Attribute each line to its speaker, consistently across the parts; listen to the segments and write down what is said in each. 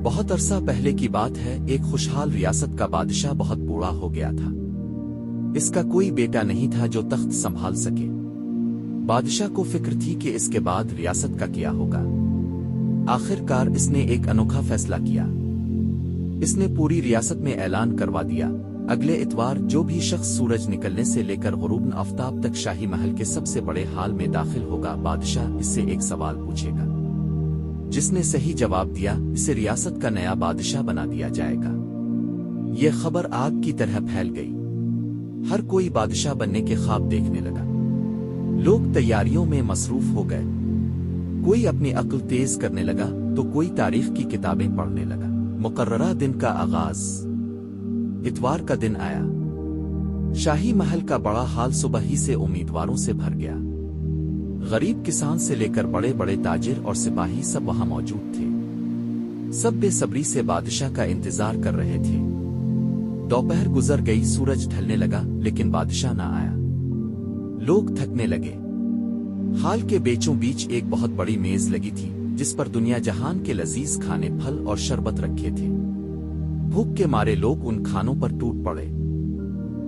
Speaker 1: بہت عرصہ پہلے کی بات ہے، ایک خوشحال ریاست کا بادشاہ بہت بوڑھا ہو گیا تھا۔ اس کا کوئی بیٹا نہیں تھا جو تخت سنبھال سکے۔ بادشاہ کو فکر تھی کہ اس کے بعد ریاست کا کیا ہوگا۔ آخر کار اس نے ایک انوکھا فیصلہ کیا۔ اس نے پوری ریاست میں اعلان کروا دیا، اگلے اتوار جو بھی شخص سورج نکلنے سے لے کر غروب آفتاب تک شاہی محل کے سب سے بڑے ہال میں داخل ہوگا، بادشاہ اس سے ایک سوال پوچھے گا۔ جس نے صحیح جواب دیا اسے ریاست کا نیا بادشاہ بنا دیا جائے گا۔ یہ خبر آگ کی طرح پھیل گئی۔ ہر کوئی بادشاہ بننے کے خواب دیکھنے لگا۔ لوگ تیاریوں میں مصروف ہو گئے۔ کوئی اپنی عقل تیز کرنے لگا تو کوئی تاریخ کی کتابیں پڑھنے لگا۔ مقررہ دن کا آغاز۔ اتوار کا دن آیا۔ شاہی محل کا بڑا ہال صبح ہی سے امیدواروں سے بھر گیا۔ غریب کسان سے لے کر بڑے بڑے تاجر اور سپاہی سب وہاں موجود تھے۔ سب بے صبری سے بادشاہ کا انتظار کر رہے تھے۔ دوپہر گزر گئی، سورج ڈھلنے لگا لیکن بادشاہ نہ آیا۔ لوگ تھکنے لگے۔ ہال کے بیچوں بیچ ایک بہت بڑی میز لگی تھی جس پر دنیا جہان کے لذیذ کھانے، پھل اور شربت رکھے تھے۔ بھوک کے مارے لوگ ان کھانوں پر ٹوٹ پڑے۔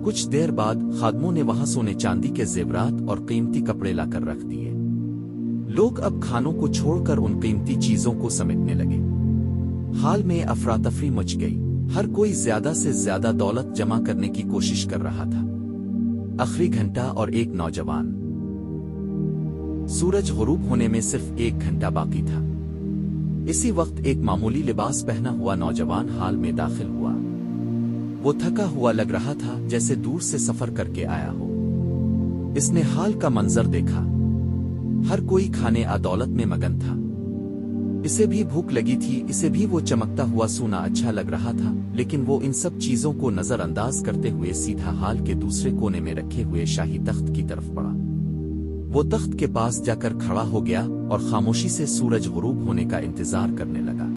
Speaker 1: کچھ دیر بعد خادموں نے وہاں سونے چاندی کے زیورات اور قیمتی کپڑے لا کر رکھ دیے۔ لوگ اب کھانوں کو چھوڑ کر ان قیمتی چیزوں کو سمیٹنے لگے۔ حال میں افراتفری مچ گئی۔ ہر کوئی زیادہ سے زیادہ دولت جمع کرنے کی کوشش کر رہا تھا۔ آخری گھنٹہ اور ایک نوجوان۔ سورج غروب ہونے میں صرف ایک گھنٹہ باقی تھا۔ اسی وقت ایک معمولی لباس پہنا ہوا نوجوان حال میں داخل ہوا۔ وہ تھکا ہوا لگ رہا تھا، جیسے دور سے سفر کر کے آیا ہو۔ اس نے حال کا منظر دیکھا۔ ہر کوئی کھانے دولت میں مگن تھا۔ اسے بھی بھوک لگی تھی، اسے بھی وہ چمکتا ہوا سونا اچھا لگ رہا تھا، لیکن وہ ان سب چیزوں کو نظر انداز کرتے ہوئے سیدھا حال کے دوسرے کونے میں رکھے ہوئے شاہی تخت کی طرف بڑھا۔ وہ تخت کے پاس جا کر کھڑا ہو گیا اور خاموشی سے سورج غروب ہونے کا انتظار کرنے لگا۔